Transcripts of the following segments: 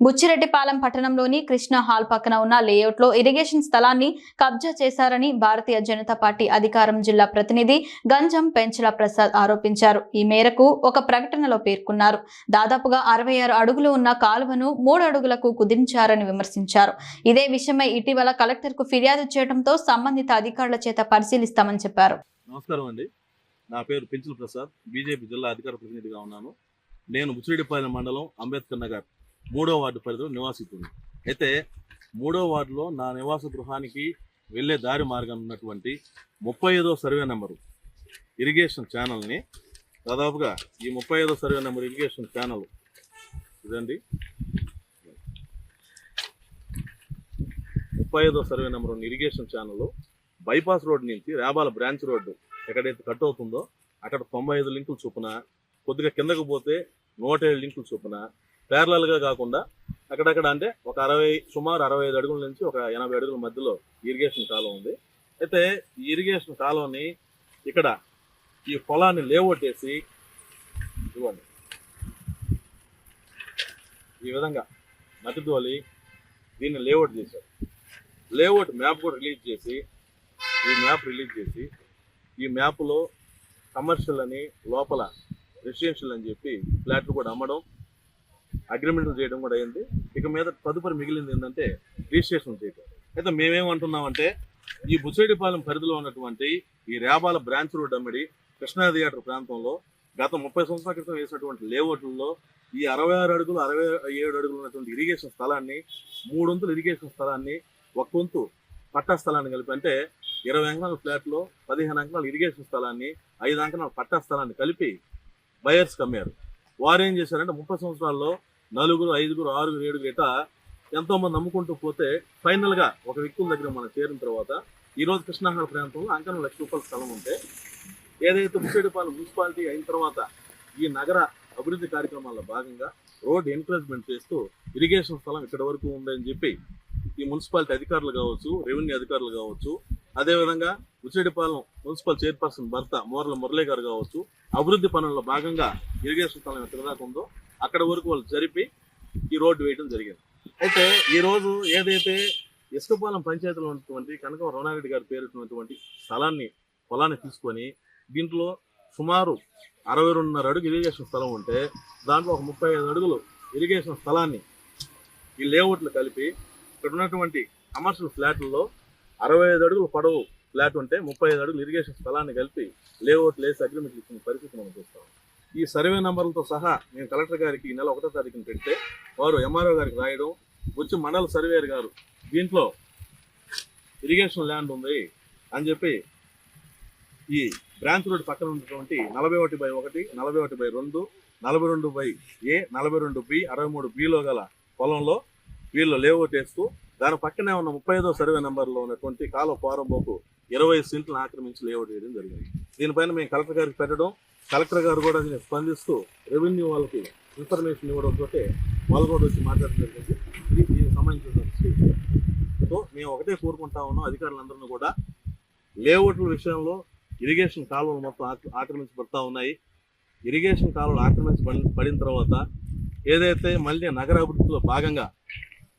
బుచ్చిరెడ్డిపాలెం పట్టణంలోని కృష్ణ హాల్ పక్కన ఉన్న లేఅవుట్లో ఇరిగేషన్ స్థలాన్ని కబ్జా చేశారని భారతీయ జనతా పార్టీ అధికారం జిల్లా ప్రతినిధి గంజం పెంచల ప్రసాద్ ఆరోపించారు. ఈ మేరకు ఒక ప్రకటనలో పేర్కొన్నారు. దాదాపుగా 66 అడుగులు ఉన్న కాలువను 3 అడుగులకు కుదించారని విమర్శించారు. ఇదే విషయమై ఇటీవల కలెక్టర్కు ఫిర్యాదు చేయడంతో సంబంధిత అధికారుల చేత పరిశీలిస్తామని చెప్పారు. నమస్కారం అండి. నా పేరు పెంచల ప్రసాద్, బీజేపీ జిల్లా అధికార ప్రతినిధిగా ఉన్నాను. నేను బుచ్చిరెడ్డిపాలెం మండలం అంబేద్కర్ నగర్ 3వ వార్డు పరిధిలో నివాసితుడిని. అయితే 3వ వార్డులో నా నివాస గృహానికి వెళ్ళే దారి మార్గం ఉన్నటువంటి 35వ సర్వే నెంబరు ఇరిగేషన్ ఛానల్ని దాదాపుగా ఈ 35వ సర్వే నెంబర్ ఇరిగేషన్ ఛానల్ ఇదండి, 35వ సర్వే నెంబర్ ఉన్న ఇరిగేషన్ ఛానల్ బైపాస్ రోడ్ నుంచి రేబాల బ్రాంచ్ రోడ్డు ఎక్కడైతే కట్ అవుతుందో అక్కడ 95 లింకులు చొప్పున, కొద్దిగా కిందకు పోతే 107 లింకులు చొప్పున ప్యారలల్గా కాకుండా అక్కడక్కడ అంటే ఒక సుమారు 65 అడుగుల నుంచి ఒక 80 అడుగుల మధ్యలో ఇరిగేషన్ కాలువ ఉంది. అయితే ఈ ఇరిగేషన్ కాలువని ఇక్కడ ఈ పొలాన్ని లేఅవుట్ వేసి ఇవ్వండి, ఈ విధంగా మట్టిదోలి దీన్ని లేఅవుట్ చేశారు. లేఅవుట్ మ్యాప్ కూడా రిలీజ్ చేసి ఈ మ్యాప్లో కమర్షియల్ అని లోపల రెసిడెన్షియల్ అని చెప్పి ఫ్లాట్లు కూడా అమ్మడం, అగ్రిమెంట్లు చేయడం కూడా అయింది. ఇక మీద తదుపరి మిగిలింది ఏంటంటే రిజిస్ట్రేషన్ చేయడం. అయితే మేమేమంటున్నామంటే ఈ బుచ్చిరెడ్డిపాలెం పరిధిలో ఉన్నటువంటి ఈ రేబాల బ్రాంచ్ రోడ్ అమ్మడి కృష్ణా థియేటర్ ప్రాంతంలో గత 30 సంవత్సరాల క్రితం వేసినటువంటి లేఅవుట్లలో ఈ 66 అడుగులు 67 అడుగులు ఉన్నటువంటి ఇరిగేషన్ స్థలాన్ని 3 వంతుల ఇరిగేషన్ స్థలాన్ని 1 వంతు పట్టా స్థలాన్ని కలిపి, అంటే 20 అంకణాల ఫ్లాట్లో 15 అంకణాల ఇరిగేషన్ స్థలాన్ని 5 అంకణాల పట్టా స్థలాన్ని కలిపి బయర్స్కి అమ్మారు. వారు ఏం చేశారంటే 30 సంవత్సరాల్లో 4, 5, 6, 7 ఇట్లా ఎంతోమంది నమ్ముకుంటూ పోతే ఫైనల్గా ఒక వ్యక్తుల దగ్గర మనం చేరిన తర్వాత ఈరోజు కృష్ణాహార ప్రాంతంలో అంకణం ₹1,00,000 స్థలం ఉంటే ఏదైతే బుచ్చిరెడ్డిపాలెం మున్సిపాలిటీ అయిన తర్వాత ఈ నగర అభివృద్ధి కార్యక్రమాల్లో భాగంగా రోడ్ ఎంకరేజ్మెంట్ చేస్తూ ఇరిగేషన్ స్థలం ఇక్కడ వరకు ఉందని చెప్పి ఈ మున్సిపాలిటీ అధికారులు కావచ్చు, రెవెన్యూ అధికారులు కావచ్చు, అదేవిధంగా బుచ్చిరెడ్డిపాలెం మున్సిపల్ చైర్పర్సన్ భర్త మోర్ల మురళీ గారు కావచ్చు, అభివృద్ధి పనుల్లో భాగంగా ఇరిగేషన్ స్థలం ఎక్కడ దాకా ఉందో అక్కడ వరకు వాళ్ళు జరిపి ఈ రోడ్డు వేయడం జరిగింది. అయితే ఈరోజు ఏదైతే ఇసుకపాలెం పంచాయతీలో ఉన్నటువంటి కనకం రమణారెడ్డి గారి పేరున్నటువంటి పొలాన్ని తీసుకొని దీంట్లో సుమారు 62.5 అడుగు ఇరిగేషన్ స్థలం ఉంటే దాంట్లో ఒక 35 అడుగులు ఇరిగేషన్ స్థలాన్ని ఈ లేఅవుట్లు కలిపి ఇక్కడ ఉన్నటువంటి కమర్షియల్ ఫ్లాట్లలో 65 అడుగులు పొడవు ఫ్లాట్ ఉంటే 35 అడుగులు ఇరిగేషన్ స్థలాన్ని కలిపి లేఅవుట్లు వేసి అగ్రిమెంట్లు ఇచ్చిన పరిస్థితి మనం చూస్తాం. ఈ సర్వే నెంబర్లతో సహా మేము కలెక్టర్ గారికి ఈ నెల 1వ తారీఖున పెడితే వారు ఎంఆర్ఓ గారికి రాయడం, వచ్చి మండల సర్వేయర్ గారు దీంట్లో ఇరిగేషన్ ల్యాండ్ ఉంది అని చెప్పి ఈ బ్రాంచ్ రోడ్ పక్కన ఉన్నటువంటి 41/1, 41/2, 42/A, 42B, 63Bలో గల పొలంలో వీళ్ళు లేఅవుట్ వేస్తూ దాని పక్కనే ఉన్న 35వ సర్వే నెంబర్లో ఉన్నటువంటి కాలువ పోరంబోకు 20 సెంట్లను ఆక్రమించి లేఅవుట్ వేయడం జరిగింది. దీనిపైన మేము కలెక్టర్ గారికి పెట్టడం, కలెక్టర్ గారు కూడా దీన్ని స్పందిస్తూ రెవెన్యూ వాళ్ళకి ఇన్ఫర్మేషన్ ఇవ్వడంతో వాళ్ళు కూడా వచ్చి మాట్లాడడం జరిగింది. ఇది దీనికి సంబంధించిన స్టేట్. సో మేము ఒకటే కోరుకుంటా ఉన్నాం, అధికారులందరినీ కూడా లేఅవుట్ల విషయంలో ఇరిగేషన్ కాలువలు మొత్తం ఆక్రమించబడతా ఉన్నాయి. ఇరిగేషన్ కాలువలు ఆక్రమించబడిన తర్వాత ఏదైతే మళ్ళీ నగర అభివృద్ధిలో భాగంగా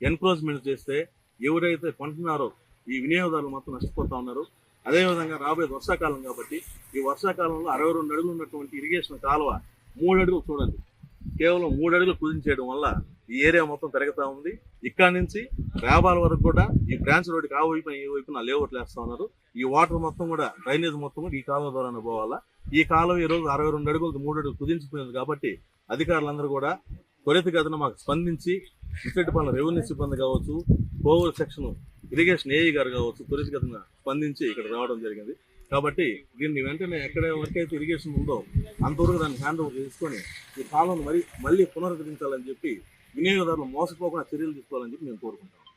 ఎన్క్రోచ్మెంట్ చేస్తే ఎవరైతే కొంటున్నారో ఈ వినియోగదారులు మొత్తం నష్టపోతూ ఉన్నారు. అదేవిధంగా రాబోయే వర్షాకాలం కాబట్టి ఈ వర్షాకాలంలో 62 అడుగులు ఉన్నటువంటి ఇరిగేషన్ కాలువ 3 అడుగులు చూడండి, కేవలం 3 అడుగులు కుదించేయడం వల్ల ఈ ఏరియా మొత్తం పెరుగుతూ ఉంది. ఇక్కడ నుంచి రేబాల వరకు కూడా ఈ బ్రాంచ్ రోడ్డుకి ఆ వైపున ఈ వైపున లేఅవుట్లు వేస్తూ ఉన్నారు. ఈ వాటర్ మొత్తం కూడా డ్రైనేజ్ మొత్తం కూడా ఈ కాలువ ద్వారానే పోవాలా. ఈ కాలువ ఈరోజు 62 అడుగులకు 3 అడుగులు కుదించిపోయింది కాబట్టి అధికారులందరూ కూడా త్వరితగతిన మాకు స్పందించి బుచ్చిరెడ్డిపాలెం రెవెన్యూ సిబ్బంది కావచ్చు, కోవూరు సెక్షన్ ఇరిగేషన్ ఏఈ గారు కావచ్చు, త్వరితగతిన స్పందించి ఇక్కడ రావడం జరిగింది. కాబట్టి దీన్ని వెంటనే ఎక్కడ వరకైతే ఇరిగేషన్ ఉందో అంతవరకు దాన్ని హ్యాండ్ ఓవర్ చేసుకొని ఈ కాలంలో మళ్ళీ పునరుద్ధరించాలని చెప్పి వినియోగదారులు మోసపోకుండా చర్యలు తీసుకోవాలని చెప్పి మేము కోరుకుంటాం.